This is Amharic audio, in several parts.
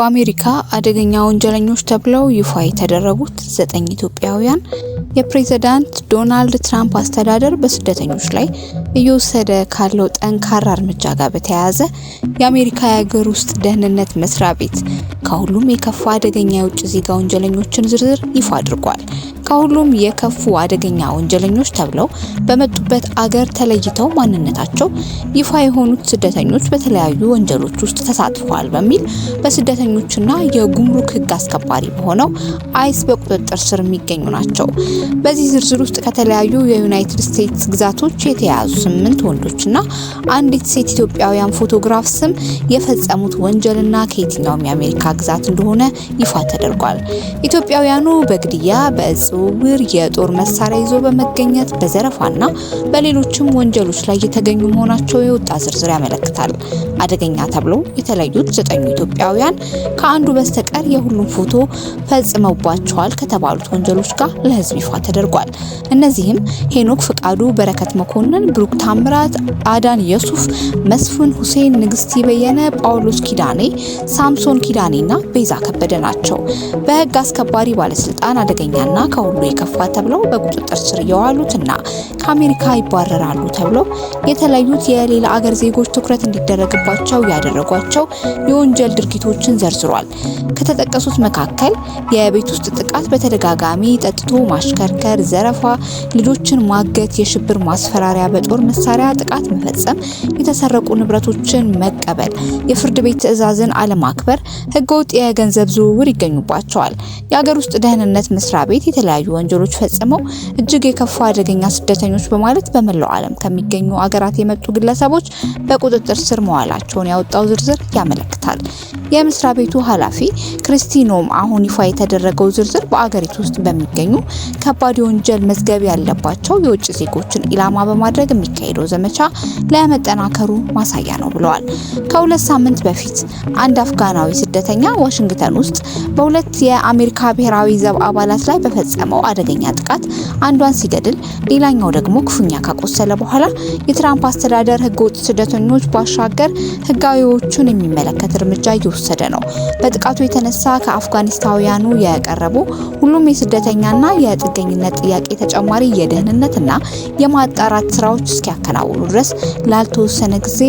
በአሜሪካ አደገኛ ወንጀለኞች ተብለው ይፋ የተደረጉት 9 ኢትዮጵያውያን የፕሬዝዳንት ዶናልድ ትራምፕ አስተዳደር በስደተኞች ላይ እየወሰደ ካለው ጠንካራ እርምጃ ጋር በተያያዘ የአሜሪካ የሀገር ውስጥ ደህንነት መስሪያ ቤት ከሁሉም የከፋ አደገኛ የውጭ ዜጋ ወንጀለኞችን ዝርዝር ይፋ አድርጓል። ከሁሉም የከፉ አደገኛ ወንጀለኞች ተብለው በመጡበት አገር ተለይተው ማንነታቸው ይፋ የሆኑት ስደተኞች በተለያዩ ወንጀሎች ውስጥ ተሳትፈዋል በሚል በስደተኞችና የጉምሩክ ሕግ አስከባሪ በሆነው አይስ በቁጥጥር ስር የሚገኙ ናቸው። በዚህ ዝርዝር ውስጥ ከተለያዩ የዩናይትድ ስቴትስ ግዛቶች የተያዙ 8 ወንዶችና አንዲት ሴት ኢትዮጵያውያን ፎቶግራፍ ስም የፈጸሙት ወንጀልና ከየትኛውም የአሜሪካ ግዛት እንደሆነ ይፋ ተደርጓል። ኢትዮጵያውያኑ በግድያ፣ በዝውውር፣ የጦር መሳሪያ ይዞ በመገኘት፣ በዘረፋና በሌሎችም ወንጀሎች ላይ የተገኙ መሆናቸው የወጣ ዝርዝር ያመለክታል። አደገኛ ተብለው የተለዩት 9 ኢትዮጵያውያን ከአንዱ በስተቀር የሁሉም ፎቶ ፈጽመውባቸዋል ከተባሉት ወንጀሎች ጋር ለህዝብ ይፋ ተደርጓል። እነዚህም ሄኖክ ፍቃዱ፣ በረከት መኮንን፣ ብሩክ ታምራት፣ አዳን የሱፍ፣ መስፍን ሁሴን፣ ንግስቲ በየነ፣ ጳውሎስ ኪዳኔ፣ ሳምሶን ኪዳኔና ቤዛ ከበደ ናቸው። በህግ አስከባሪ ባለስልጣን አደገኛና ከሁሉ የከፋ ተብለው በቁጥጥር ስር የዋሉትና ከአሜሪካ ይባረራሉ ተብለው የተለዩት የሌላ አገር ዜጎች ትኩረት እንዲደረግባቸው ያደረጓቸው የወንጀል ድርጊቶችን ዘርዝሯል። ከተጠቀሱት መካከል የቤት ውስጥ ጥቃት፣ በተደጋጋሚ ጠጥቶ ማሽከርከር፣ ዘረፋ፣ ልጆችን ማገት፣ የሽብር ማስፈራሪያ፣ በጦር መሳሪያ ጥቃት መፈጸም፣ የተሰረቁ ንብረቶችን መቀበል፣ የፍርድ ቤት ትዕዛዝን አለማክበር፣ ህገወጥ የገንዘብ ዝውውር ይገኙባቸዋል። የሀገር ውስጥ ደህንነት መስሪያ ቤት የተለያዩ ወንጀሎች ፈጽመው እጅግ የከፋ አደገኛ ስደተኞች በማለት በመላው ዓለም ከሚገኙ አገራት የመጡ ግለሰቦች በቁጥጥር ስር መዋላቸውን ያወጣው ዝርዝር ያመለክታል። የመስሪያ ቤቱ ኃላፊ ክሪስቲ ኖም አሁን ይፋ የተደረገው ዝርዝር በአገሪቱ ውስጥ በሚገኙ ከባድ የወንጀል መዝገብ ያለባቸው የውጭ ዜጎችን ኢላማ በማድረግ የሚካሄደው ዘመቻ ለመጠናከሩ ማሳያ ነው ብለዋል። ከ2 ሳምንት በፊት አንድ አፍጋናዊ ስደተኛ ዋሽንግተን ውስጥ በሁለት የአሜሪካ ብሔራዊ ዘብ አባላት ላይ በፈጸመው አደገኛ ጥቃት አንዷን ሲገድል ሌላኛው ደግሞ ክፉኛ ካቆሰለ በኋላ የትራምፕ አስተዳደር ህገወጥ ስደተኞች ባሻገር ህጋዊዎቹን የሚመለከት እርምጃ እየወሰደ ነው። በጥቃቱ የተነሳ ከአፍጋኒስታውያኑ የቀረቡ ሁሉም የስደተኛና የጥገኝነት ጥያቄ ተጨማሪ የደህንነትና የማጣራት ስራዎች እስኪያከናውኑ ድረስ ላልተወሰነ ጊዜ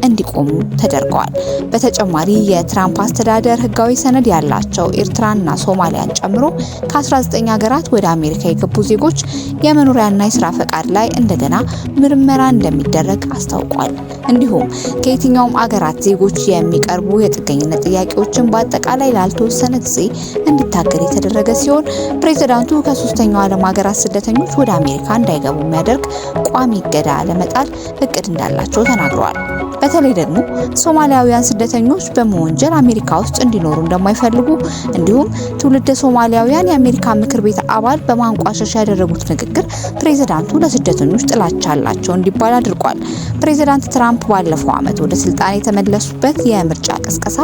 እንዲቆሙ ተደርገዋል። በተጨማሪ የትራምፕ አስተዳደር ህጋዊ ሰነድ ያላቸው ኤርትራና ሶማሊያን ጨምሮ ከ19 ሀገራት ወደ አሜሪካ የገቡ ዜጎች የመኖሪያና የስራ ፈቃድ ላይ እንደገና ምርመራ እንደሚደረግ አስታውቋል። እንዲሁም ከየትኛውም አገራት ዜጎች የሚቀርቡ የጥገኝነት ጥያቄዎችን በአጠቃላይ ላልተወሰነ ጊዜ እንዲታገድ የተደረገ ሲሆን ፕሬዝዳንቱ ከ3ኛው ዓለም ሀገራት ስደተኞች ወደ አሜሪካ እንዳይገቡ የሚያደርግ ቋሚ እገዳ ለመጣል እቅድ እንዳላቸው ተናግረዋል። በተለይ ደግሞ ሶማሊያውያን ስደተኞች በመወንጀል አሜሪካ ውስጥ እንዲኖሩ እንደማይፈልጉ እንዲሁም ትውልደ ሶማሊያውያን የአሜሪካ ምክር ቤት አባል በማንቋሸሽ ያደረጉት ንግግር ፕሬዝዳንቱ ለስደተኞች ጥላቻ አላቸው እንዲባል አድርጓል። ፕሬዝዳንት ትራምፕ ባለፈው ዓመት ወደ ስልጣን የተመለሱበት የምርጫ ቅስቀሳ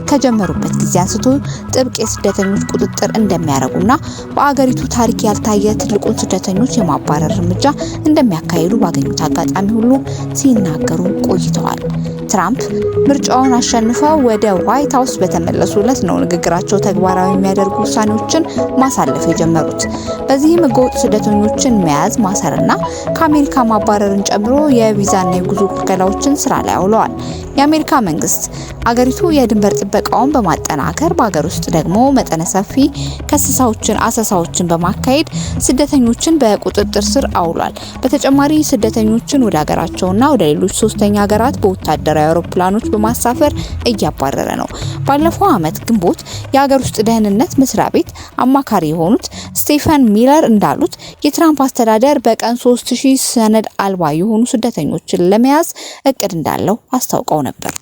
ከጀመሩበት ጊዜ አንስቶ ጥብቅ የስደተኞች ቁጥጥር እንደሚያደርጉና በአገሪቱ ታሪክ ያልታየ ትልቁን ስደተኞች የማባረር እርምጃ እንደሚያካሂዱ ባገኙት አጋጣሚ ሁሉ ሲናገሩ ቆይተዋል። ትራምፕ ምርጫውን አሸንፈው ወደ ዋይት ሀውስ በተመለሱ ዕለት ነው ንግግራቸው ተግባራዊ የሚያደርጉ ውሳኔዎችን ማሳለፍ የጀመሩት። በዚህም ህገወጥ ስደተኞችን መያዝ፣ ማሰርና ከአሜሪካ ማባረርን ጨምሮ የቪዛና የጉዞ ክልከላዎችን ስራ ላይ አውለዋል። የአሜሪካ መንግስት አገሪቱ የድንበር ጥበቃውን በማጠናከር በአገር ውስጥ ደግሞ መጠነ ሰፊ አሰሳዎችን በማካሄድ ስደተኞችን በቁጥጥር ስር አውሏል። በተጨማሪ ስደተኞችን ወደ ሀገራቸውና ወደ ሌሎች ሶስተኛ ሀገራት በወታደራዊ አውሮፕላኖች በማሳፈር እያባረረ ነው። ባለፈው ዓመት ግንቦት የሀገር ውስጥ ደህንነት መስሪያ ቤት አማካሪ የሆኑት ስቴፈን ሚለር እንዳሉት የትራምፕ አስተዳደር በቀን 3000 ሰነድ አልባ የሆኑ ስደተኞችን ለመያዝ እቅድ እንዳለው አስታውቀው ነበር።